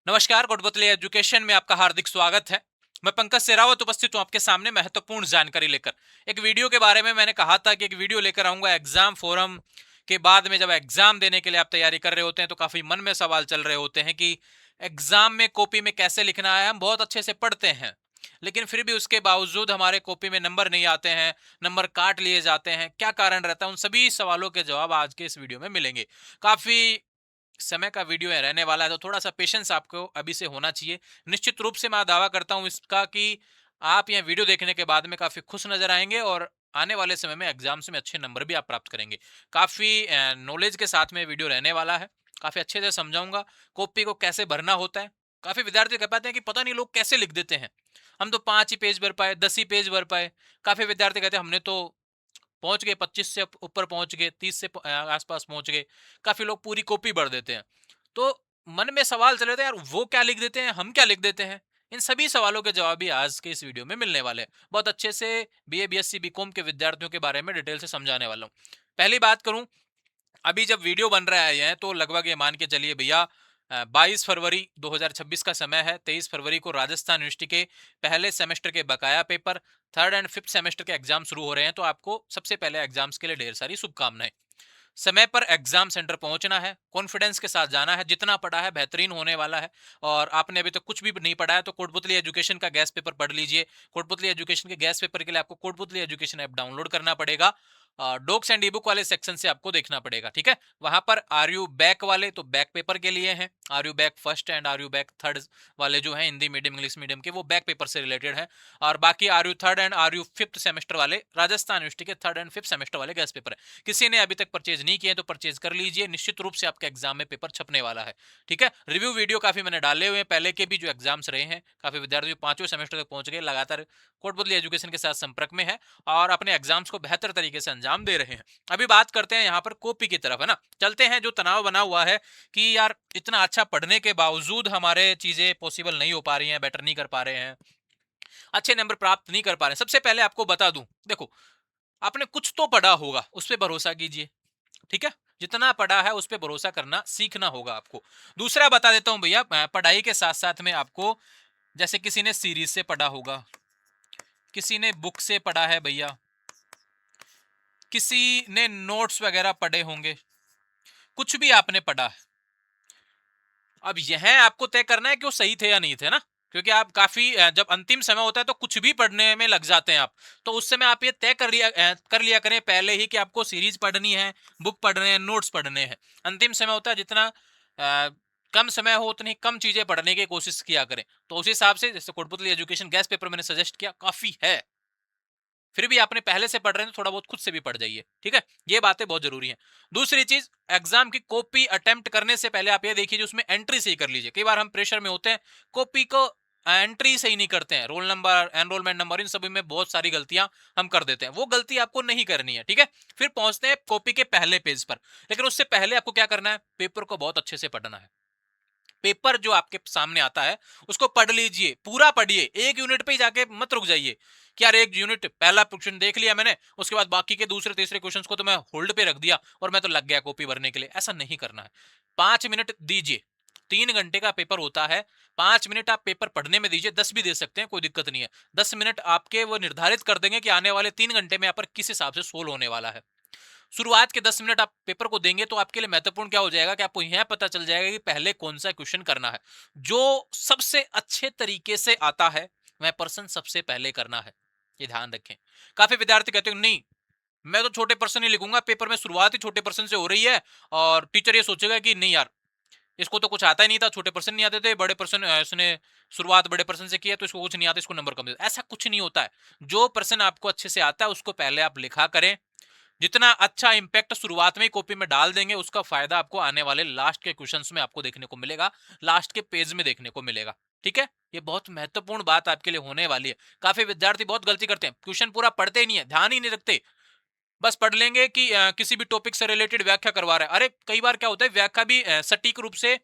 नमस्कार, कोटपुतली एजुकेशन में आपका हार्दिक स्वागत है। मैं पंकज सेरावत उपस्थित हूँ आपके सामने महत्वपूर्ण जानकारी लेकर। एक वीडियो के बारे में मैंने कहा था कि एक वीडियो लेकर आऊंगा एग्जाम फोरम के बाद में। जब एग्जाम देने के लिए आप तैयारी कर रहे होते हैं तो काफी मन में सवाल चल रहे होते हैं कि एग्जाम में कॉपी में कैसे लिखना है। हम बहुत अच्छे से पढ़ते हैं लेकिन फिर भी उसके बावजूद हमारे कॉपी में नंबर नहीं आते हैं, नंबर काट लिए जाते हैं। क्या कारण रहता है? उन सभी सवालों के जवाब आज के इस वीडियो में मिलेंगे। काफी समय का वीडियो है रहने वाला है तो थोड़ा सा पेशेंस आपको अभी से होना चाहिए। निश्चित रूप से मैं दावा करता हूं इसका कि आप यह वीडियो देखने के बाद में काफी खुश नजर आएंगे और आने वाले समय में एग्जाम्स में अच्छे नंबर भी आप प्राप्त करेंगे। काफी नॉलेज के साथ में वीडियो रहने वाला है। काफी अच्छे से समझाऊंगा कॉपी को कैसे भरना होता है। काफी विद्यार्थी कह पाते हैं कि पता नहीं लोग कैसे लिख देते हैं, हम तो 5 ही पेज भर पाए, 10 ही पेज भर पाए। काफी विद्यार्थी कहते हैं हमने तो पहुंच गए, 25 से ऊपर पहुंच गए, 30 से आसपास पहुंच गए। काफी लोग पूरी कॉपी भर देते हैं। तो मन में सवाल चल रहे थे यार, वो क्या लिख देते हैं, हम क्या लिख देते हैं। इन सभी सवालों के जवाब भी आज के इस वीडियो में मिलने वाले हैं। बहुत अच्छे से बीए बीएससी बीकॉम के विद्यार्थियों के बारे में डिटेल से समझाने वाला हूँ। पहली बात करूं, अभी जब वीडियो बन रहा है तो लगभग ये मान के चलिए भैया 22 फरवरी 2026 का समय है। 23 फरवरी को राजस्थान यूनिवर्सिटी के पहले सेमेस्टर के बकाया paper, third and fifth semester के एग्जाम शुरू हो रहे हैं। तो आपको सबसे पहले एग्जाम्स के लिए ढेर सारी शुभकामनाएं। समय पर एग्जाम सेंटर पहुंचना है, कॉन्फिडेंस के साथ जाना है। जितना पढ़ा है बेहतरीन होने वाला है। और आपने अभी तक कुछ भी नहीं पढ़ा है तो कोटपुतली एजुकेशन का गैस पेपर पढ़ लीजिए। कोटपुतली एजुकेशन के गैस पेपर के लिए आपको कोटपुतली एजुकेशन ऐप डाउनलोड करना पड़ेगा। डॉक्स एंड ई बुक वाले सेक्शन से आपको देखना पड़ेगा, ठीक है। वहां पर आर यू बैक वाले तो बैक पेपर के लिए हैं, R U back first and R U back third वाले जो है हिंदी मीडियम इंग्लिश मीडियम के, वो बैक पेपर से रिलेटेड है। और बाकी R U third and R U fifth semester वाले राजस्थान यूनिवर्सिटी के थर्ड एंड फिफ्थ सेमेस्टर वाले गैस पेपर है। किसी ने अभी तक परचेज नहीं किए तो परचेज कर लीजिए। निश्चित रूप से आपके एग्जाम में पेपर छपने वाला है, ठीक है। रिव्यू वीडियो काफी मैंने डाले हुए हैं पहले के भी जो एग्जाम्स रहे हैं। काफी विद्यार्थी 5वें सेमेस्टर तक पहुंच गए, लगातार कोटबदली एजुकेशन के साथ संपर्क में है और अपने एग्जाम्स को बेहतर तरीके से अंजाम दे रहे हैं। अभी बात करते हैं यहाँ पर कॉपी की तरफ, है ना। चलते हैं। जो तनाव बना हुआ है कि यार इतना अच्छा पढ़ने के बावजूद हमारे चीजें पॉसिबल नहीं हो पा रही हैं, बेटर नहीं कर पा रहे हैं, अच्छे नंबर प्राप्त नहीं कर पा रहे हैं। सबसे पहले आपको बता दूं, देखो, आपने कुछ तो पढ़ा होगा, उस पर भरोसा कीजिए, ठीक है। जितना पढ़ा है उस पर भरोसा करना सीखना होगा आपको। दूसरा बता देता हूं भैया, पढ़ाई के साथ साथ में आपको, जैसे किसी ने सीरीज से पढ़ा होगा, किसी ने बुक से पढ़ा है भैया, किसी ने नोट्स वगैरह पढ़े होंगे, कुछ भी आपने पढ़ा है। अब यह आपको तय करना है कि वो सही थे या नहीं थे ना। क्योंकि आप काफी जब अंतिम समय होता है तो कुछ भी पढ़ने में लग जाते हैं आप। तो उस समय आप ये तय कर लिया करें पहले ही कि आपको सीरीज पढ़नी है, बुक पढ़ने हैं, नोट्स पढ़ने हैं। अंतिम समय होता है, जितना कम समय हो उतनी कम चीजें पढ़ने की कोशिश किया करें। तो उस हिसाब से जैसे कोटपुतली एजुकेशन गैस पेपर मैंने सजेस्ट किया, काफी है। फिर भी आपने पहले से पढ़ रहे हैं तो थोड़ा बहुत खुद से भी पढ़ जाइए, ठीक है। ये बातें बहुत जरूरी हैं। दूसरी चीज, एग्जाम की कॉपी अटेम्प्ट करने से पहले आप ये देखिए उसमें एंट्री सही कर लीजिए। कई बार हम प्रेशर में होते हैं, कॉपी को एंट्री सही नहीं करते हैं, रोल नंबर, एनरोलमेंट नंबर, इन सभी में बहुत सारी गलतियां हम कर देते हैं। वो गलती आपको नहीं करनी है, ठीक है। फिर पहुंचते हैं कॉपी के पहले पेज पर। लेकिन उससे पहले आपको क्या करना है, पेपर को बहुत अच्छे से पढ़ना है। पेपर जो आपके सामने आता है उसको पढ़ लीजिए, पूरा पढ़िए। एक यूनिट पे ही जाके मत रुक जाइए कि यार एक यूनिट पहला क्वेश्चन देख लिया मैंने, उसके बाद बाकी के दूसरे तीसरे क्वेश्चंस को तो मैं होल्ड पे रख दिया और मैं तो लग गया कॉपी भरने के लिए। ऐसा नहीं करना है। 5 मिनट दीजिए। 3 घंटे का पेपर होता है, 5 मिनट आप पेपर पढ़ने में दीजिए। 10 भी दे सकते हैं, कोई दिक्कत नहीं है। 10 मिनट आपके वो निर्धारित कर देंगे कि आने वाले 3 घंटे में यहाँ पर किस हिसाब से सोल्व होने वाला है। शुरुआत के 10 मिनट आप पेपर को देंगे तो आपके लिए महत्वपूर्ण क्या हो जाएगा कि आपको यह पता चल जाएगा कि पहले कौन सा क्वेश्चन करना है। जो सबसे अच्छे तरीके से आता है वह पर्सन सबसे पहले करना है, ये ध्यान रखें। काफी विद्यार्थी कहते हैं नहीं, मैं तो छोटे पर्सन ही लिखूंगा, पेपर में शुरुआत ही छोटे पर्सन से हो रही है और टीचर ये सोचेगा कि नहीं यार, इसको तो कुछ आता ही नहीं था, छोटे पर्सन नहीं आते थे, बड़े पर्सन इसने शुरुआत बड़े पर्सन से किया तो इसको कुछ नहीं आता, इसको नंबर कम दे। ऐसा कुछ नहीं होता है। जो पर्सन आपको अच्छे से आता है उसको पहले आप लिखा करें। जितना अच्छा इंपैक्ट शुरुआत में ही कॉपी में डाल देंगे उसका फायदा आपको आने वाले लास्ट के क्वेश्चंस में आपको देखने को मिलेगा, लास्ट के पेज में देखने को मिलेगा, ठीक है। ये बहुत महत्वपूर्ण बात आपके लिए होने वाली है। काफी विद्यार्थी बहुत गलती करते हैं, क्वेश्चन पूरा पढ़ते ही नहीं है, ध्यान ही नहीं रखते। बस पढ़ लेंगे कि किसी भी टॉपिक से रिलेटेड व्याख्या करवा रहा है। अरे कई बार क्या होता है, व्याख्या भी सटीक रूप से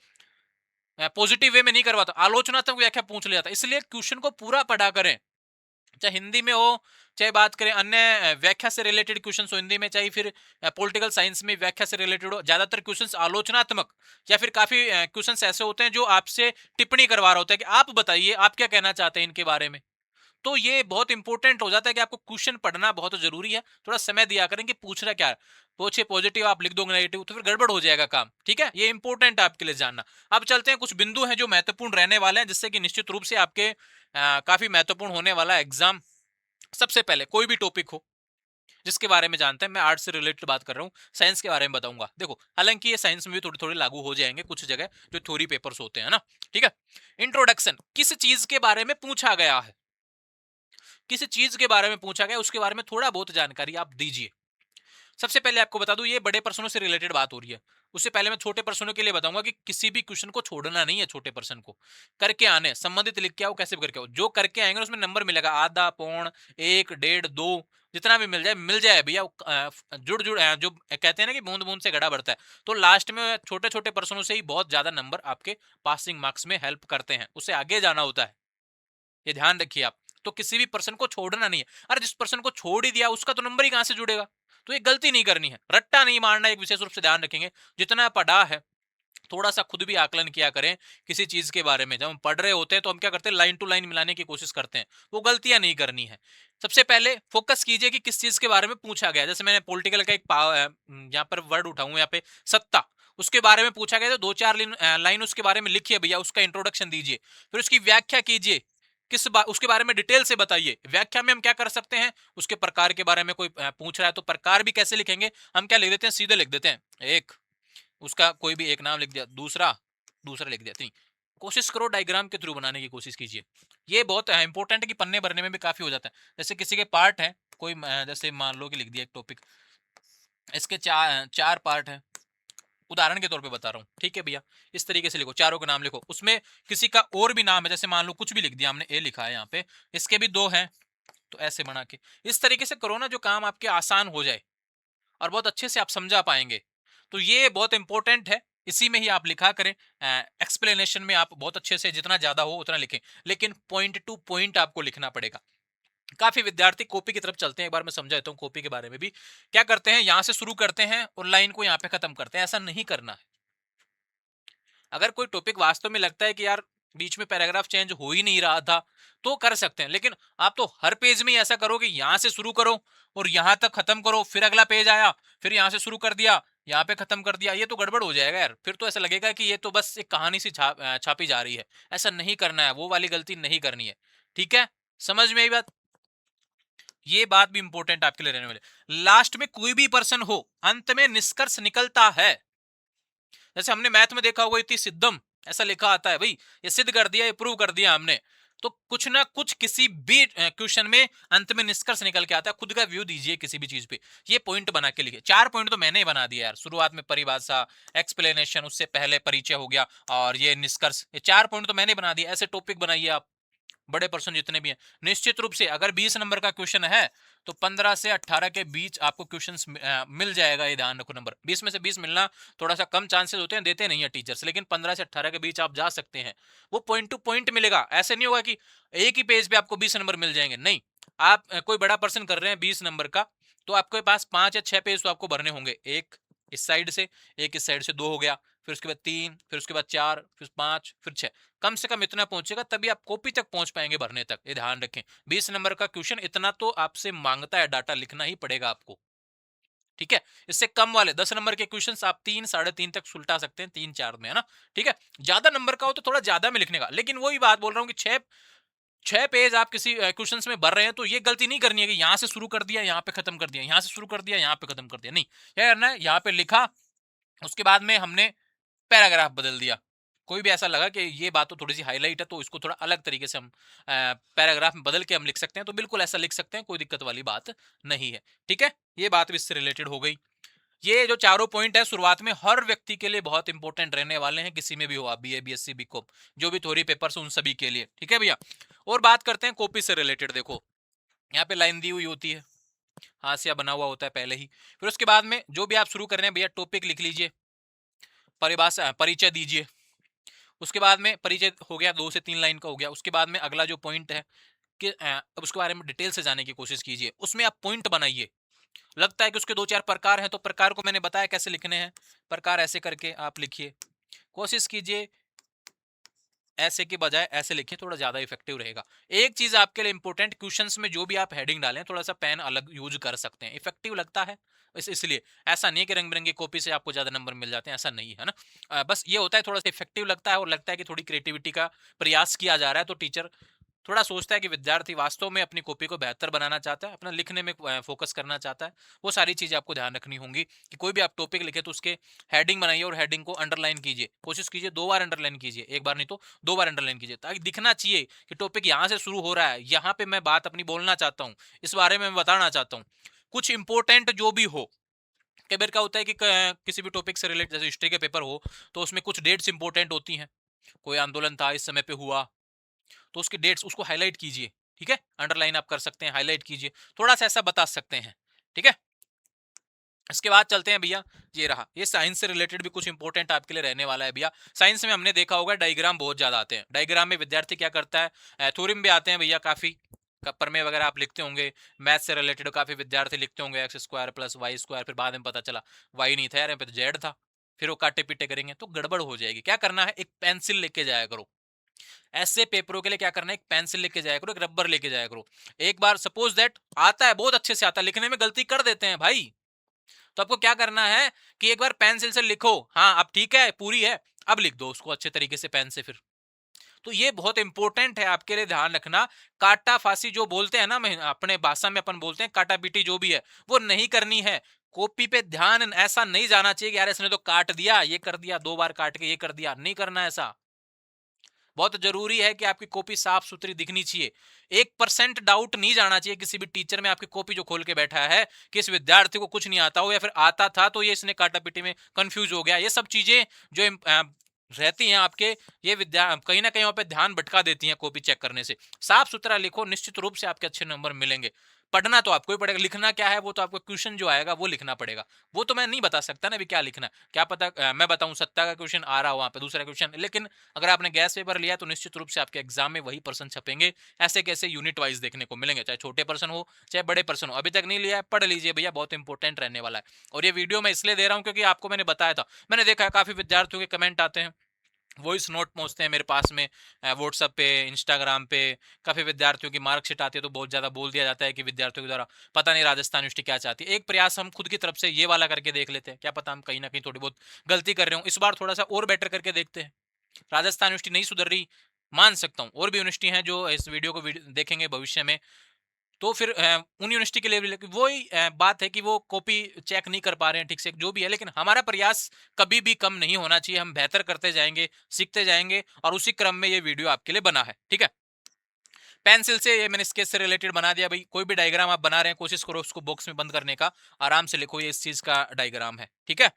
पॉजिटिव वे में नहीं करवाता, आलोचनात्मक व्याख्या पूछ लिया था। इसलिए क्वेश्चन को पूरा पढ़ा करें। चाहे हिंदी में हो, चाहे बात करें अन्य व्याख्या से रिलेटेड क्वेश्चंस हो हिंदी में, चाहे फिर पॉलिटिकल साइंस में व्याख्या से रिलेटेड हो, ज्यादातर क्वेश्चंस आलोचनात्मक या फिर काफी क्वेश्चंस ऐसे होते हैं जो आपसे टिप्पणी करवा रहा होता है कि आप बताइए आप क्या कहना चाहते हैं इनके बारे में। तो ये बहुत इंपॉर्टेंट हो जाता है कि आपको क्वेश्चन पढ़ना बहुत जरूरी है। थोड़ा समय दिया करें कि पूछना क्या है। पूछे पॉजिटिव आप लिख दोगे नेगेटिव तो फिर गड़बड़ हो जाएगा काम। ठीक है, ये इंपॉर्टेंट है आपके लिए जानना। अब चलते हैं, कुछ बिंदु हैं जो महत्वपूर्ण रहने वाले हैं, जिससे कि निश्चित रूप से आपके काफी महत्वपूर्ण होने वाला एग्जाम। सबसे पहले कोई भी टॉपिक हो जिसके बारे में जानते हैं, मैं आर्ट्स से रिलेटेड बात कर रहा हूँ, साइंस के बारे में बताऊंगा। देखो, हालांकि ये साइंस में भी थोड़े थोड़े लागू हो जाएंगे कुछ जगह जो थ्योरी पेपर्स होते हैं ना। ठीक है, इंट्रोडक्शन, किस चीज के बारे में पूछा गया है, किसी चीज के बारे में पूछा गया उसके बारे में थोड़ा बहुत जानकारी आप दीजिए। सबसे पहले आपको बता दूं, ये बड़े प्रश्नों से रिलेटेड बात हो रही है। उससे पहले मैं छोटे प्रश्नों के लिए बताऊंगा कि किसी भी क्वेश्चन को छोड़ना नहीं है। छोटे प्रश्न को करके आने, संबंधित लिख के आओ, कैसे भी करके आओ, जो करके आएंगे उसमें नंबर मिलेगा, आधा, पौन, एक, डेढ़, दो, जितना भी मिल जाए भैया। जुड़ जुड़ जो कहते हैं ना कि बूंद बूंद से घड़ा बढ़ता है, तो लास्ट में छोटे छोटे प्रश्नों से ही बहुत ज्यादा नंबर आपके पासिंग मार्क्स में हेल्प करते हैं। उससे आगे जाना होता है, ये ध्यान रखिए आप। तो किसी भी पर्सन को छोड़ना नहीं है। अरे जिस पर्सन को छोड़ ही दिया उसका तो नंबर ही कहां से जुड़ेगा। तो ये गलती नहीं करनी है, रट्टा नहीं मारना, एक विशेष रूप से ध्यान रखेंगे। जितना पढ़ा है थोड़ा सा खुद भी आकलन किया करें किसी चीज के बारे में। जब हम पढ़ रहे होते हैं तो हम क्या करते हैं, लाइन टू लाइन मिलाने की कोशिश करते हैं, वो गलतियां नहीं करनी है। सबसे पहले फोकस कीजिए कि किस चीज के बारे में पूछा गया। जैसे मैंने पॉलिटिकल का एक यहाँ पर वर्ड उठाऊं, यहाँ पे सत्ता, उसके बारे में पूछा गया तो दो चार लाइन उसके बारे में लिखिए भैया, उसका इंट्रोडक्शन दीजिए, फिर उसकी व्याख्या कीजिए। उसके बारे में डिटेल से बताइए। व्याख्या में हम क्या कर सकते हैं, उसके प्रकार के बारे में कोई पूछ रहा है तो प्रकार भी कैसे लिखेंगे, हम क्या लिख देते हैं, सीधे लिख देते हैं, एक, उसका कोई भी एक नाम लिख दिया, दूसरा दूसरा लिख दिया, तीन। कोशिश करो डायग्राम के थ्रू बनाने की कोशिश कीजिए। ये बहुत इंपॉर्टेंट है कि पन्ने भरने में भी काफी हो जाता है। जैसे किसी के पार्ट है, कोई जैसे मान लो कि लिख दिया एक टॉपिक, इसके चार चार पार्ट है, उदाहरण के तौर पे बता रहा हूँ। ठीक है भैया, इस तरीके से लिखो, चारों का नाम लिखो, उसमें किसी का और भी नाम है, जैसे मान लो कुछ भी लिख दिया हमने, ए लिखा है यहाँ पे, इसके भी दो हैं, तो ऐसे बना के इस तरीके से करो ना, जो काम आपके आसान हो जाए और बहुत अच्छे से आप समझा पाएंगे। तो ये बहुत इंपॉर्टेंट है, इसी में ही आप लिखा करें। एक्सप्लेनेशन में आप बहुत अच्छे से, जितना ज्यादा हो उतना लिखें, लेकिन पॉइंट टू पॉइंट आपको लिखना पड़ेगा। काफी विद्यार्थी कॉपी की तरफ चलते हैं, एक बार मैं समझा देता हूँ कॉपी के बारे में भी। क्या करते हैं, यहां से शुरू करते हैं और लाइन को यहाँ पे खत्म करते हैं, ऐसा नहीं करना है। अगर कोई टॉपिक वास्तव में लगता है कि यार बीच में पैराग्राफ चेंज हो ही नहीं रहा था, तो कर सकते हैं, लेकिन आप तो हर पेज में ऐसा करो कि यहां से शुरू करो और यहां तक खत्म करो, फिर अगला पेज आया, फिर यहां से शुरू कर दिया, यहां पे खत्म कर दिया, ये तो गड़बड़ हो जाएगा यार। फिर तो ऐसा लगेगा कि ये तो बस एक कहानी सी छापी जा रही है। ऐसा नहीं करना है, वो वाली गलती नहीं करनी है। ठीक है, समझ में आई बात। ये बात भी इंपॉर्टेंट आपके लिए रहने वाले। लास्ट में कोई भी पर्सन हो, अंत में निष्कर्ष निकलता है। जैसे हमने मैथ में देखा होगा, इतनी सिद्धम ऐसा लिखा आता है भाई, ये सिद्ध कर दिया, ये प्रूव कर दिया हमने। तो कुछ ना कुछ किसी भी क्वेश्चन में अंत में निष्कर्ष निकल के आता है। खुद का व्यू दीजिए किसी भी चीज पे, ये पॉइंट बना के लिखिए। चार पॉइंट तो मैंने ही बना दिया यार, शुरुआत में परिभाषा, एक्सप्लेनेशन, उससे पहले परिचय हो गया, और ये निष्कर्ष, ये चार पॉइंट तो मैंने बना दिया। ऐसे टॉपिक बनाइए आप, बड़े पर्सन जितने भी हैं। निश्चित रूप से अगर 20 नंबर का क्वेश्चन है तो 15 से 18 के बीच आपको क्वेश्चंस मिल जाएगा। ये ध्यान रखो, नंबर 20 में से 20 मिलना थोड़ा सा कम चांसेस होते हैं, देते नहीं है टीचर्स, लेकिन 15 से 18 के बीच आप जा सकते हैं। वो पॉइंट टू पॉइंट मिलेगा, ऐसे नहीं होगा कि एक ही पेज पे आपको 20 नंबर मिल जाएंगे, नहीं। आप कोई बड़ा पर्सन कर रहे हैं 20 नंबर का, तो आपके पास 5 या 6 पेज तो आपको भरने होंगे। एक इस साइड से, एक इस साइड से, दो हो गया, फिर उसके बाद तीन, फिर उसके बाद चार, फिर पांच, फिर छह। कम से कम इतना पहुंचेगा तभी आप कॉपी तक पहुंच पाएंगे भरने तक। ये ध्यान रखें, 20 नंबर का क्वेश्चन इतना तो आपसे मांगता है, डाटा लिखना ही पड़ेगा आपको। ठीक है, इससे कम वाले 10 नंबर के क्वेश्चंस आप 3, 3.5 तक सुलटा सकते हैं, 3, 4 में, है ना। ठीक है, ज्यादा नंबर का हो तो थोड़ा ज्यादा में लिखने का, लेकिन वही बात बोल रहा हूँ कि छह छह पेज आप किसी क्वेश्चंस में भर रहे हैं तो ये गलती नहीं करनी है कि यहां से शुरू कर दिया, यहां पे खत्म कर दिया, यहां से शुरू कर दिया, यहां पे खत्म कर दिया। नहीं, क्या करना है, यहां पे लिखा, उसके बाद में हमने पैराग्राफ बदल दिया। कोई भी ऐसा लगा कि ये बात तो थोड़ी सी हाईलाइट है, तो इसको थोड़ा अलग तरीके से हम पैराग्राफ में बदल के हम लिख सकते हैं, तो बिल्कुल ऐसा लिख सकते हैं, कोई दिक्कत वाली बात नहीं है। ठीक है, ये बात भी इससे रिलेटेड हो गई। ये जो चारों पॉइंट है शुरुआत में हर व्यक्ति के लिए बहुत इंपॉर्टेंट रहने वाले हैं, किसी में भी हो आप, बीए, बीएससी, बीकॉम, जो भी थ्योरी पेपर्स उन सभी के लिए। ठीक है भैया, और बात करते हैं कॉपी से रिलेटेड। देखो, यहाँ पे लाइन दी हुई होती है, हाशिया बना हुआ होता है पहले ही। फिर उसके बाद में जो भी आप शुरू कर रहे हैं भैया, टॉपिक लिख लीजिए, परिभाषा, परिचय दीजिए। उसके बाद में परिचय हो गया, 2 से 3 लाइन का हो गया। उसके बाद में अगला जो पॉइंट है, कि अब उसके बारे में डिटेल से जानने की कोशिश कीजिए, उसमें आप पॉइंट बनाइए। लगता है कि उसके 2-4 प्रकार हैं, तो प्रकार को मैंने बताया कैसे लिखने हैं, प्रकार ऐसे करके आप लिखिए। कोशिश कीजिए ऐसे के बजाय ऐसे लिखें, थोड़ा ज्यादा इफेक्टिव रहेगा। एक चीज आपके लिए इंपॉर्टेंट, क्वेश्चंस में जो भी आप हेडिंग डालें थोड़ा सा पेन अलग यूज कर सकते हैं, इफेक्टिव लगता है इसलिए। ऐसा नहीं कि रंग बिरंगी कॉपी से आपको ज्यादा नंबर मिल जाते हैं, ऐसा नहीं है ना। बस ये होता है थोड़ा सा इफेक्टिव लगता है और लगता है कि थोड़ी क्रिएटिविटी का प्रयास किया जा रहा है, तो टीचर थोड़ा सोचता है कि विद्यार्थी वास्तव में अपनी कॉपी को बेहतर बनाना चाहता है, अपना लिखने में फोकस करना चाहता है। वो सारी चीजें आपको ध्यान रखनी होंगी कि कोई भी आप टॉपिक लिखे तो उसके हेडिंग बनाइए और हेडिंग को अंडरलाइन कीजिए। कोशिश कीजिए 2 बार अंडरलाइन कीजिए, एक बार नहीं तो 2 बार अंडरलाइन कीजिए, ताकि दिखना चाहिए कि टॉपिक यहाँ से शुरू हो रहा है, यहाँ पे मैं बात अपनी बोलना चाहता हूँ, इस बारे में मैं बताना चाहता हूँ। कुछ इंपॉर्टेंट जो भी हो, कई बार क्या होता है कि किसी भी टॉपिक से रिलेटेड जैसे हिस्ट्री के पेपर हो तो उसमें कुछ डेट्स इंपॉर्टेंट होती हैं। कोई आंदोलन था इस समय पे हुआ, तो उसकी डेट्स उसको हाईलाइट कीजिए। ठीक है, अंडरलाइन आप कर सकते हैं, हाईलाइट कीजिए, थोड़ा सा ऐसा बता सकते हैं। ठीक है, इसके बाद चलते हैं भैया, ये रहा, ये साइंस से रिलेटेड भी कुछ इंपॉर्टेंट आपके लिए रहने वाला है भैया। साइंस में हमने देखा होगा डायग्राम बहुत ज्यादा आते हैं। डायग्राम में विद्यार्थी क्या करता है, थ्योरम भी आते हैं भैया काफी, प्रमेय वगैरह आप लिखते होंगे। मैथ से रिलेटेड काफी विद्यार्थी लिखते होंगे, x square plus y square, फिर बाद में पता चला वाई नहीं था यार, यहाँ पे तो जेड था, फिर वो काटे पीटे करेंगे तो गड़बड़ हो जाएगी। क्या करना है, एक पेंसिल लेके जाया करो। ऐसे पेपरों के लिए क्या करना है, एक पेंसिल लेके जाया करो, एक रबर लेके जाया करो। एक बार सपोज दैट आता है, बहुत अच्छे से आता है, लिखने में गलती कर देते हैं भाई, तो आपको क्या करना है कि एक बार पेंसिल से लिखो, हाँ अब ठीक है पूरी है, अब लिख दो उसको अच्छे तरीके से पेन से। फिर तो ये बहुत इंपॉर्टेंट है आपके लिए, ध्यान रखना। काटा फांसी जो बोलते हैं ना, मैं अपने भाषा में अपन बोलते हैं काटा पीटी जो भी है, वो नहीं करनी है। कॉपी पे ध्यान ऐसा नहीं जाना चाहिए कि यार इसने तो काट दिया, ये कर दिया, 2 बार काट के ये कर दिया, नहीं करना ऐसा। बहुत जरूरी है कि आपकी कॉपी साफ सुथरी दिखनी चाहिए। 1% डाउट नहीं जाना चाहिए किसी भी टीचर में, आपकी कॉपी जो खोल के बैठा है कि इस विद्यार्थी को कुछ नहीं आता हो, या फिर आता था तो ये इसने काटा पीटी में कंफ्यूज हो गया। ये सब चीजें जो रहती हैं आपके, ये विद्या कहीं ना कहीं वहां पे ध्यान भटका देती हैं कॉपी चेक करने से। साफ सुथरा लिखो, निश्चित रूप से आपके अच्छे नंबर मिलेंगे। पढ़ना तो आपको ही पड़ेगा, लिखना क्या है वो तो आपको क्वेश्चन जो आएगा वो लिखना पड़ेगा। वो तो मैं नहीं बता सकता ना भी क्या लिखना है, क्या पता मैं बताऊं 70 का क्वेश्चन आ रहा हो वहां पे दूसरा क्वेश्चन, लेकिन अगर आपने गैस पेपर लिया तो निश्चित रूप से आपके एग्जाम में वही पर्सन छपेंगे। ऐसे कैसे यूनिट वाइज देखने को मिलेंगे, चाहे छोटे पर्सन हो चाहे बड़े पर्सन हो। अभी तक नहीं लिया है, पढ़ लीजिए भैया, बहुत इंपॉर्टेंट रहने वाला है। और ये वीडियो मैं इसलिए दे रहा हूँ क्योंकि आपको मैंने बताया था, मैंने देखा है काफी विद्यार्थियों के कमेंट आते हैं, वॉइस नोट पहुंचते हैं मेरे पास में, व्हाट्सएप पे, इंस्टाग्राम पे। काफी विद्यार्थियों की मार्कशीट आती है तो बहुत ज्यादा बोल दिया जाता है कि विद्यार्थियों के द्वारा पता नहीं राजस्थान यूनिवर्सिटी क्या चाहती है। एक प्रयास हम खुद की तरफ से ये वाला करके देख लेते हैं, क्या पता हम कहीं ना कहीं थोड़ी बहुत गलती कर रहे हो, इस बार थोड़ा सा और बेटर करके देखते हैं। राजस्थान यूनिवर्सिटी नहीं सुधर रही, मान सकता हूँ, और भी यूनिवर्सिटी हैं जो इस वीडियो को देखेंगे भविष्य में, तो फिर उन यूनिवर्सिटी के लिए भी वही बात है कि वो कॉपी चेक नहीं कर पा रहे हैं ठीक से, जो भी है, लेकिन हमारा प्रयास कभी भी कम नहीं होना चाहिए। हम बेहतर करते जाएंगे, सीखते जाएंगे, और उसी क्रम में ये वीडियो आपके लिए बना है। ठीक है, पेंसिल से ये मैंने स्केच से रिलेटेड बना दिया भाई। कोई भी डायग्राम आप बना रहे हैं कोशिश करो उसको बॉक्स में बंद करने का, आराम से लिखो ये इस चीज का डायग्राम है। ठीक है,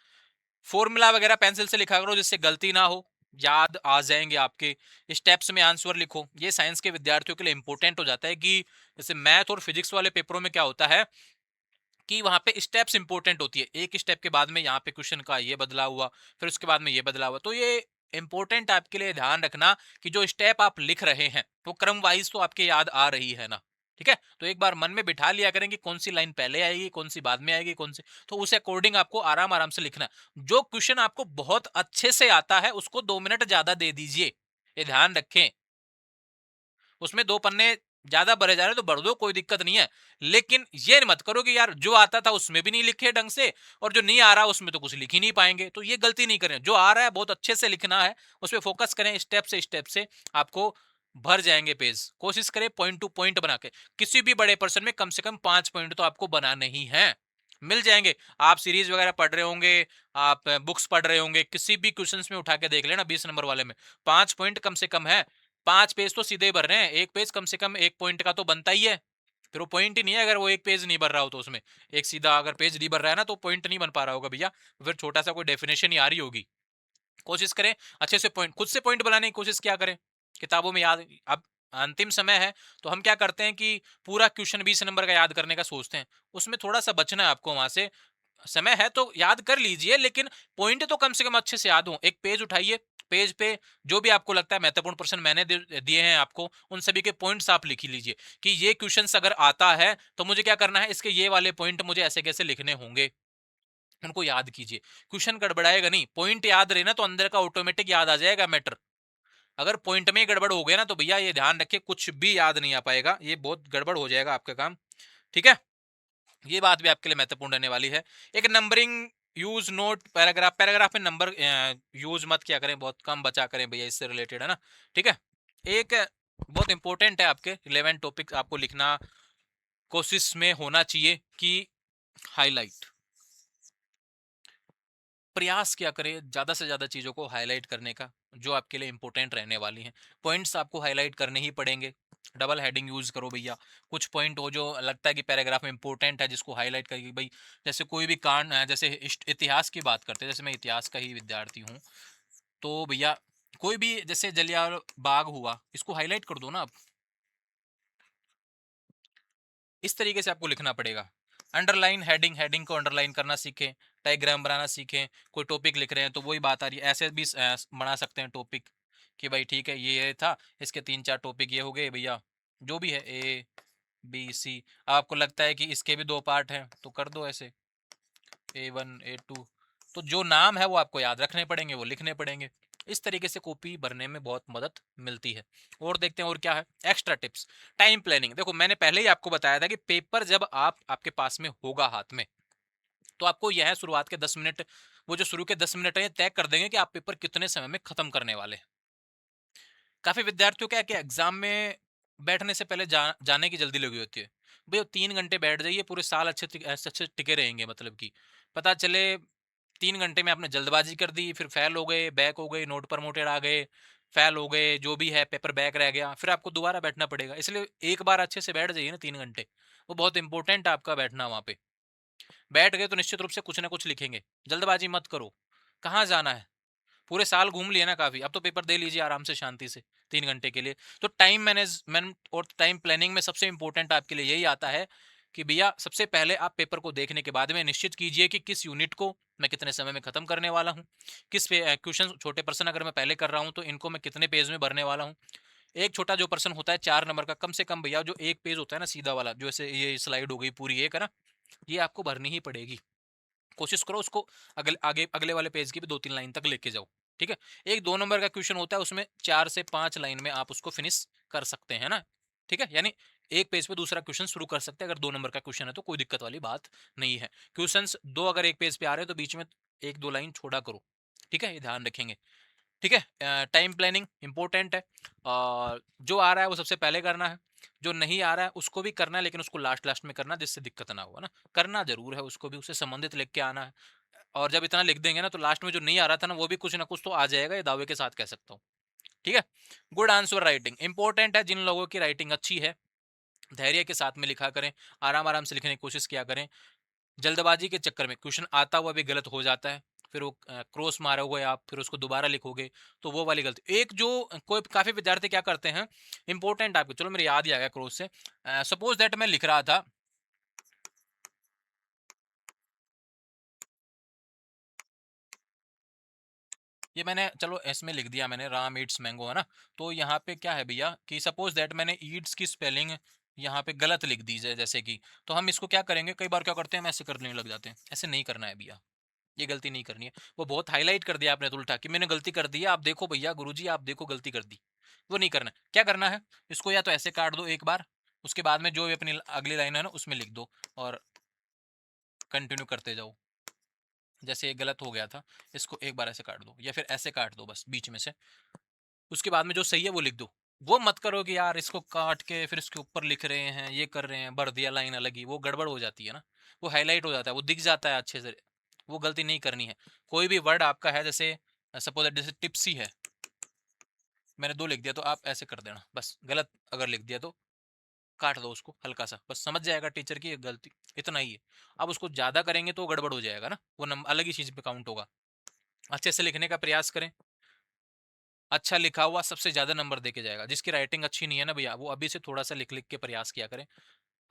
फॉर्मूला वगैरह पेंसिल से लिखा करो जिससे गलती ना हो, याद आ जाएंगे आपके। स्टेप्स में आंसर लिखो, ये साइंस के विद्यार्थियों के लिए इंपॉर्टेंट हो जाता है कि जैसे मैथ और फिजिक्स वाले पेपरों में क्या होता है कि वहां पे स्टेप्स इंपॉर्टेंट होती है। एक स्टेप के बाद में यहाँ पे क्वेश्चन का ये बदला हुआ, फिर उसके बाद में ये बदला हुआ, तो ये इंपॉर्टेंट आपके लिए ध्यान रखना कि जो स्टेप आप लिख रहे हैं वो क्रम वाइज तो आपके याद आ रही है ना। ठीक है, तो एक बार मन में बिठा लिया करें कि कौन सी लाइन पहले आएगी, कौन सी बाद में आएगी, कौन सी, तो उस अकॉर्डिंग आपको आराम आराम से लिखना है। जो क्वेश्चन आपको बहुत अच्छे से आता है उसको 2 मिनट ज्यादा दे दीजिए, ये ध्यान रखें। उसमें 2 पन्ने ज्यादा भरे जा रहे तो भर दो, कोई दिक्कत नहीं है, लेकिन ये मत करो कि यार जो आता था उसमें भी नहीं लिखे ढंग से और जो नहीं आ रहा उसमें तो कुछ लिख ही नहीं पाएंगे। तो ये गलती नहीं करें, जो आ रहा है बहुत अच्छे से लिखना है, उस पर फोकस करें, स्टेप से आपको भर जाएंगे पेज। कोशिश करें पॉइंट टू पॉइंट बना के, किसी भी बड़े पर्सन में कम से कम 5 पॉइंट तो आपको बनाने ही है, मिल जाएंगे। आप सीरीज वगैरह पढ़ रहे होंगे, आप बुक्स पढ़ रहे होंगे, किसी भी क्वेश्चंस में उठा के देख लेना 20 नंबर वाले में 5 पॉइंट कम से कम है। 5 पेज तो सीधे ही भर रहे हैं, एक पेज कम से कम 1 पॉइंट का तो बनता ही है। फिर वो पॉइंट ही नहीं है अगर वो एक पेज नहीं भर रहा हो तो, उसमें एक सीधा अगर पेज नहीं भर रहा है ना तो पॉइंट नहीं बन पा रहा होगा भैया, फिर छोटा सा कोई डेफिनेशन ही आ रही होगी। कोशिश करें अच्छे से पॉइंट, खुद से पॉइंट बनाने की कोशिश क्या करें, किताबों में याद। अब अंतिम समय है तो हम क्या करते हैं कि पूरा क्वेश्चन 20 नंबर का याद करने का सोचते हैं, उसमें थोड़ा सा बचना है आपको वहां से। समय है तो याद कर लीजिए, लेकिन पॉइंट तो कम से कम अच्छे से याद हो। एक पेज उठाइए, पेज पे जो भी आपको लगता है महत्वपूर्ण प्रश्न मैंने दिए हैं आपको, उन सभी के पॉइंट्स आप लिख लीजिए कि ये क्वेश्चंस अगर आता है तो मुझे क्या करना है, इसके ये वाले पॉइंट मुझे ऐसे कैसे लिखने होंगे, उनको याद कीजिए। क्वेश्चन गड़बड़ाएगा नहीं, पॉइंट याद रहे ना तो अंदर का ऑटोमेटिक याद आ जाएगा मैटर। अगर पॉइंट में गड़बड़ हो गया ना तो भैया ये ध्यान रखिए कुछ भी याद नहीं आ पाएगा, ये बहुत गड़बड़ हो जाएगा आपका काम, ठीक है। ये बात भी आपके लिए महत्वपूर्ण रहने वाली है। एक numbering use note paragraph, paragraph में नंबर यूज मत किया करें, बहुत कम बचा करें भैया, इससे रिलेटेड है ना, ठीक है। एक बहुत इंपॉर्टेंट है आपके रिलेवेंट टॉपिक आपको लिखना कोशिश में होना चाहिए कि हाईलाइट, प्रयास क्या करें ज्यादा से ज्यादा चीजों को हाईलाइट करने का जो आपके लिए इंपॉर्टेंट रहने वाली हैं। पॉइंट्स आपको हाईलाइट करने ही पड़ेंगे, डबल हेडिंग यूज करो भैया। कुछ पॉइंट हो जो लगता है कि पैराग्राफ में इंपॉर्टेंट है जिसको हाईलाइट करके भाई, जैसे कोई भी कांड है, जैसे इतिहास की बात करते हैं, जैसे मैं इतिहास का ही विद्यार्थी हूँ, तो भैया कोई भी जैसे जलियांवाला बाग हुआ, इसको हाईलाइट कर दो ना आप, इस तरीके से आपको लिखना पड़ेगा। अंडरलाइन हेडिंग, हेडिंग को अंडरलाइन करना सीखें, डायग्राम बनाना सीखें। कोई टॉपिक लिख रहे हैं तो वही बात आ रही है, ऐसे भी बना सकते हैं टॉपिक कि भाई ठीक है ये था, इसके 3-4 टॉपिक ये हो गए भैया, जो भी है A B C। आपको लगता है कि इसके भी 2 पार्ट हैं तो कर दो ऐसे A1 A2, तो जो नाम है वो आपको याद रखने पड़ेंगे, वो लिखने पड़ेंगे। इस तरीके से कॉपी भरने में बहुत मदद मिलती है। और देखते हैं और क्या है एक्स्ट्रा टिप्स। टाइम प्लानिंग, देखो मैंने पहले ही आपको बताया था कि पेपर जब आपके पास में होगा हाथ में, तो आपको यह शुरुआत के 10 मिनट, वो जो शुरू के 10 मिनट है, तय कर देंगे कि आप पेपर कितने समय में खत्म करने वाले हैं। काफी विद्यार्थियों क्या है कि एग्जाम में बैठने से पहले जाने की जल्दी लगी होती है, भैया 3 घंटे बैठ जाइए, पूरे साल अच्छे अच्छे टिके रहेंगे, मतलब कि पता चले 3 घंटे में आपने जल्दबाजी कर दी, फिर फेल हो गए, बैक हो गए, नोट प्रमोटेड आ गए, फेल हो गए, जो भी है पेपर बैक रह गया, फिर आपको दोबारा बैठना पड़ेगा। इसलिए एक बार अच्छे से बैठ जाइए ना 3 घंटे, वो बहुत इंपॉर्टेंट है आपका बैठना वहां पे। बैठ गए तो निश्चित रूप से कुछ ना कुछ लिखेंगे, जल्दबाजी मत करो। कहाँ जाना है, पूरे साल घूम लिया ना काफी, अब तो पेपर दे लीजिए आराम से शांति से 3 घंटे के लिए। तो टाइम मैनेजमेंट और टाइम प्लानिंग में सबसे इंपॉर्टेंट आपके लिए यही आता है कि भैया सबसे पहले आप पेपर को देखने के बाद में निश्चित कीजिए कि किस यूनिट को मैं कितने समय में खत्म करने वाला हूँ, किस क्वेश्चन छोटे प्रश्न अगर मैं पहले कर रहा हूँ तो इनको मैं कितने पेज में भरने वाला हूँ। एक छोटा जो प्रश्न होता है 4 नंबर का, कम से कम भैया जो एक पेज होता है ना सीधा वाला, जो ऐसे ये स्लाइड हो गई पूरी एक है ना, ये आपको भरनी ही पड़ेगी। कोशिश करो उसको अगले वाले पेज की भी 2-3 लाइन तक लेके जाओ, ठीक है। एक 2 नंबर का क्वेश्चन होता है, उसमें 4 से 5 लाइन में आप उसको फिनिश कर सकते हैं ना, ठीक है। यानी एक पेज पे दूसरा क्वेश्चन शुरू कर सकते हैं, अगर 2 नंबर का क्वेश्चन है तो कोई दिक्कत वाली बात नहीं है। क्वेश्चंस दो अगर एक पेज पे आ रहे हैं तो बीच में 1-2 लाइन छोड़ा करो, ठीक है, ये ध्यान रखेंगे, ठीक है। टाइम प्लानिंग इंपॉर्टेंट है, और जो आ रहा है वो सबसे पहले करना है, जो नहीं आ रहा है उसको भी करना है, लेकिन उसको लास्ट लास्ट में करना जिससे दिक्कत ना हो, है ना। करना जरूर है उसको भी, उससे संबंधित लिख के आना है। और जब इतना लिख देंगे ना तो लास्ट में जो नहीं आ रहा था ना वो भी कुछ ना कुछ तो आ जाएगा, ये दावे के साथ कह सकता हूँ, ठीक है। गुड आंसर राइटिंग इंपॉर्टेंट है, जिन लोगों की राइटिंग अच्छी है धैर्य के साथ में लिखा करें, आराम आराम से लिखने की कोशिश किया करें। जल्दबाजी के चक्कर में क्वेश्चन आता हुआ भी गलत हो जाता है, फिर वो क्रॉस मारोगे आप, फिर उसको दोबारा लिखोगे तो वो वाली गलती। एक जो कोई काफी विद्यार्थी क्या करते हैं, इंपॉर्टेंट आपके, चलो मेरे याद ही आ गया क्रॉस से, सपोज दैट मैं लिख रहा था, ये मैंने चलो इसमें लिख दिया मैंने राम ईट्स मैंगो, है ना। तो यहाँ पे क्या है भैया कि सपोज दैट मैंने ईट्स की स्पेलिंग यहाँ पे गलत लिख दी है जैसे कि, तो हम इसको क्या करेंगे, कई बार क्या करते हैं हम ऐसे करने लग जाते हैं, ऐसे नहीं करना है भैया, ये गलती नहीं करनी है। वो बहुत हाईलाइट कर दिया आपने तो उल्टा कि मैंने गलती कर दी है, आप देखो भैया गुरुजी आप देखो गलती कर दी, वो नहीं करना। क्या करना है, इसको या तो ऐसे काट दो एक बार, उसके बाद में जो भी अपनी अगली लाइन है ना उसमें लिख दो और कंटिन्यू करते जाओ। जैसे ये गलत हो गया था, इसको एक बार ऐसे काट दो या फिर ऐसे काट दो बस बीच में से, उसके बाद में जो सही है वो लिख दो। वो मत करो कि यार इसको काट के फिर इसके ऊपर लिख रहे हैं, ये कर रहे हैं, भर दिया लाइन अलग ही, वो गड़बड़ हो जाती है ना, वो हाईलाइट हो जाता है, वो दिख जाता है अच्छे से, वो गलती नहीं करनी है। कोई भी वर्ड आपका है जैसे सपोज जैसे टिप्सी है, मैंने 2 लिख दिया तो आप ऐसे कर देना बस, गलत अगर लिख दिया तो काट दो उसको हल्का सा, बस समझ जाएगा टीचर की ये गलती, इतना ही है। अब उसको ज्यादा करेंगे तो गड़बड़ हो जाएगा ना, वो नंबर अलग ही चीज पे काउंट होगा। अच्छे से लिखने का प्रयास करें, अच्छा लिखा हुआ सबसे ज्यादा नंबर देके जाएगा, जिसकी राइटिंग अच्छी नहीं है ना भैया वो अभी से थोड़ा सा लिख लिख के प्रयास किया करें।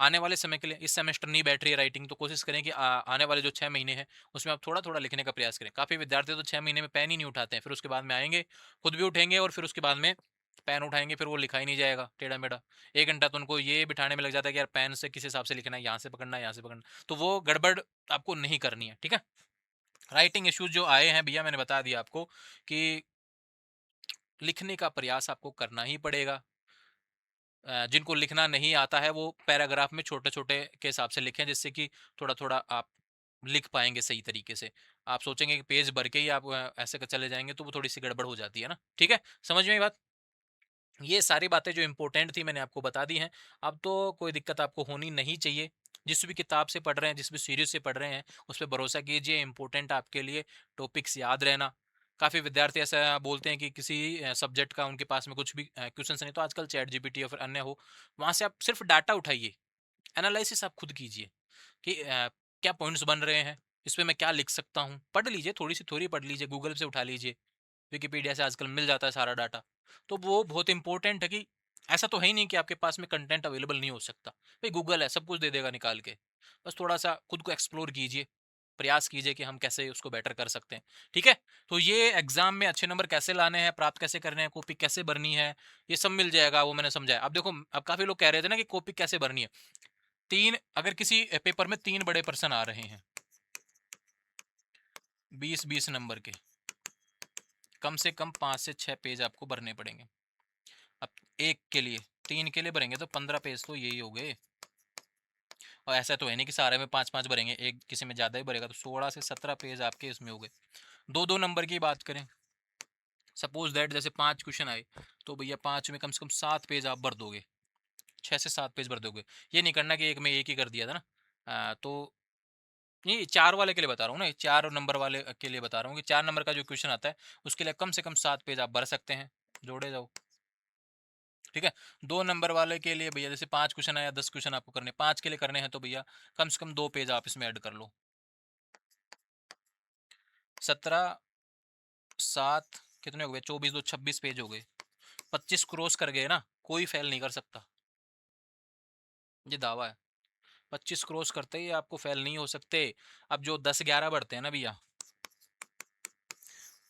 आने वाले समय के लिए इस सेमेस्टर नहीं बैठ रही है राइटिंग, तो कोशिश करें कि आने वाले जो 6 महीने हैं उसमें आप थोड़ा थोड़ा लिखने का प्रयास करें। काफ़ी विद्यार्थी तो 6 महीने में पेन ही नहीं उठाते हैं, फिर उसके बाद में आएंगे, खुद भी उठेंगे और फिर उसके बाद में पेन उठाएंगे, फिर वो लिखा ही नहीं जाएगा टेढ़ा मेढ़ा। 1 घंटा तो उनको ये बिठाने में लग जाता है कि यार पेन से किस हिसाब से लिखना है, यहाँ से पकड़ना है, यहाँ से पकड़ना, तो वो गड़बड़ आपको नहीं करनी है, ठीक है। राइटिंग इश्यूज जो आए हैं भैया, मैंने बता दिया आपको कि लिखने का प्रयास आपको करना ही पड़ेगा। जिनको लिखना नहीं आता है वो पैराग्राफ में छोटे-छोटे के हिसाब से लिखें, जिससे कि थोड़ा-थोड़ा आप लिख पाएँगे सही तरीके से। आप सोचेंगे कि पेज भर के ही आप ऐसे क चले जाएँगे तो वो थोड़ी-सी गड़बड़ हो जाती है ना, ठीक है? समझ में आई बात? ये सारी बातें जो इम्पोर्टेंट थी मैंने आपको बता दी हैं। अब तो कोई दिक्कत आपको होनी नहीं चाहिए। जिस भी किताब से पढ़ रहे हैं, जिस भी सीरीज़ से पढ़ रहे हैं, उस पे भरोसा कीजिए। इम्पोर्टेंट आपके लिए टॉपिक्स याद रहना। काफ़ी विद्यार्थी ऐसा बोलते हैं कि किसी सब्जेक्ट का उनके पास में कुछ भी क्वेश्चन्स नहीं, तो आजकल चैट जीपीटी या फिर अन्य हो, वहाँ से आप सिर्फ डाटा उठाइए, एनालिसिस आप खुद कीजिए कि क्या पॉइंट्स बन रहे हैं, इस पे मैं क्या लिख सकता हूँ। पढ़ लीजिए, थोड़ी-सी थ्योरी पढ़ लीजिए, गूगल से उठा लीजिए। विकिपीडिया से आजकल मिल जाता है सारा डाटा। तो वो बहुत इंपॉर्टेंट है कि ऐसा तो है ही नहीं कि आपके पास में कंटेंट अवेलेबल नहीं हो सकता। भाई गूगल है, सब कुछ दे देगा निकाल के। बस थोड़ा-सा खुद को एक्सप्लोर कीजिए, प्रयास कीजिए कि हम कैसे उसको बेटर कर सकते हैं, ठीक है? तो ये एग्ज़ाम में अच्छे नंबर कैसे लाने हैं, प्राप्त कैसे करने हैं, कॉपी कैसे भरनी है, ये सब मिल जाएगा, वो मैंने समझाया। अब देखो, अब काफ़ी लोग कह रहे थे ना कि कॉपी कैसे भरनी है। 3 अगर किसी पेपर में 3 बड़े प्रश्न आ रहे हैं, 20-20 नंबर के, कम से कम 5 से 6 पेज आपको भरने पड़ेंगे। अब 1 के लिए, 3 के लिए भरेंगे तो 15 पेज तो यही हो गए। और ऐसा तो है नहीं कि सारे में 5-5 भरेंगे, एक किसी में ज़्यादा ही भरेगा तो 16 से 17 पेज आपके इसमें हो गए। 2-2 नंबर की बात करें, सपोज़ दैट जैसे 5 क्वेश्चन आए, तो भैया 5 में कम से कम 7 पेज आप भर दोगे, 6 से 7 पेज भर दोगे। ये नहीं करना कि एक में 1 ही कर दिया था ना। तो ये 4 वाले के लिए बता रहा हूँ ना, 4 नंबर वाले के लिए बता रहा हूँ कि 4 नंबर का जो क्वेश्चन आता है, उसके लिए कम से कम 7 पेज आप भर सकते हैं, जोड़े जाओ। ठीक है। 2 नंबर वाले के लिए भैया जैसे 5 क्वेश्चन है या 10 क्वेश्चन आपको करने, 5 के लिए करने हैं तो भैया कम से कम 2 पेज आप इसमें ऐड कर लो। 17 7 कितने हो गए, 24 2 26 पेज हो गए। 25 क्रॉस कर गए ना, कोई फेल नहीं कर सकता, ये दावा है। 25 क्रॉस करते ही आपको फेल नहीं हो सकते। अब जो 10 11 बढ़ते हैं ना भैया,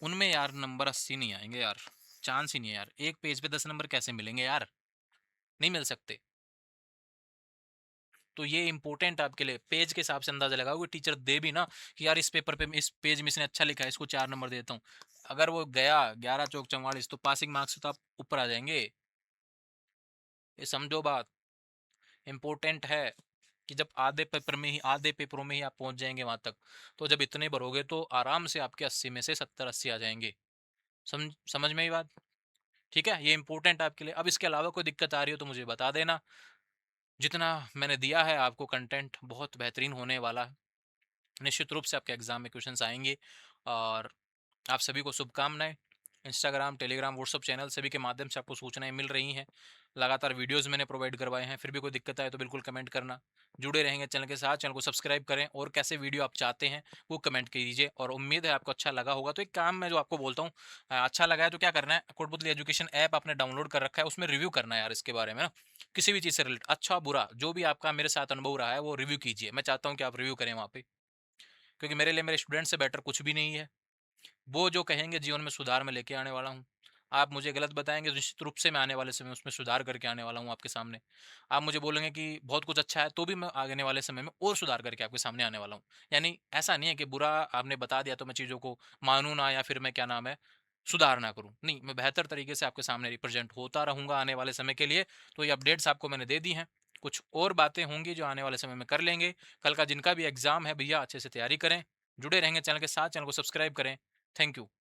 उनमें यार नंबर 80 नहीं आएंगे यार, चांस ही नहीं है यार। एक पेज पे 10 नंबर कैसे मिलेंगे यार, नहीं मिल सकते। तो ये इंपॉर्टेंट आपके लिए, पेज के हिसाब से अंदाजा लगाओ कि टीचर दे भी ना कि यार इस पेपर पे इस पेज में इसने अच्छा लिखा है, इसको 4 नंबर देता हूँ। अगर वो गया 11 चौक 44, तो पासिंग मार्क्स से तो आप ऊपर आ जाएंगे। ये समझो बात, इंपॉर्टेंट है कि जब आधे पेपरों में ही आप पहुंच जाएंगे वहां तक, तो जब इतने भरोगे तो आराम से आपके 80 में से 70-80 आ जाएंगे। समझ में ही बात, ठीक है। ये इंपॉर्टेंट आपके लिए। अब इसके अलावा कोई दिक्कत आ रही हो तो मुझे बता देना। जितना मैंने दिया है आपको कंटेंट बहुत बेहतरीन होने वाला है। निश्चित रूप से आपके एग्जाम में क्वेश्चंस आएंगे। और आप सभी को शुभकामनाएं। इंस्टाग्राम, टेलीग्राम, व्हाट्सअप चैनल सभी के माध्यम से आपको सूचनाएं मिल रही हैं। लगातार वीडियोस मैंने प्रोवाइड करवाए हैं। फिर भी कोई दिक्कत आए तो बिल्कुल कमेंट करना। जुड़े रहेंगे चैनल के साथ। चैनल को सब्सक्राइब करें और कैसे वीडियो आप चाहते हैं वो कमेंट कीजिए। और उम्मीद है आपको अच्छा लगा होगा। तो एक काम मैं जो आपको बोलता हूँ, अच्छा लगा है तो क्या करना है, कोटपुतली एजुकेशन ऐप आपने डाउनलोड कर रखा है, उसमें रिव्यू करना है यार इसके बारे में ना, किसी भी चीज़ से रिलेटेड, अच्छा बुरा जो भी आपका मेरे साथ अनुभव रहा है वो रिव्यू कीजिए। मैं चाहता हूँ कि आप रिव्यू करें वहाँ पे, क्योंकि मेरे लिए मेरे स्टूडेंट से बेटर कुछ भी नहीं है। वो जो कहेंगे जीवन में सुधार में लेके आने वाला हूँ। आप मुझे गलत बताएँगे तो निश्चित रूप से मैं आने वाले समय में उसमें सुधार करके आने वाला हूँ आपके सामने। आप मुझे बोलेंगे कि बहुत कुछ अच्छा है तो भी मैं आने वाले समय में और सुधार करके आपके सामने आने वाला हूँ। यानी ऐसा नहीं है कि बुरा आपने बता दिया तो मैं चीज़ों को मानूँ ना, या फिर मैं क्या नाम है, सुधार ना करूँ। नहीं, मैं बेहतर तरीके से आपके सामने रिप्रेज़ेंट होता रहूँगा आने वाले समय के लिए। तो ये अपडेट्स आपको मैंने दे दी हैं। कुछ और बातें होंगी जो आने वाले समय में कर लेंगे। कल का जिनका भी एग्ज़ाम है भैया अच्छे से तैयारी करें। जुड़े रहेंगे चैनल के साथ, चैनल को सब्सक्राइब करें। Thank you.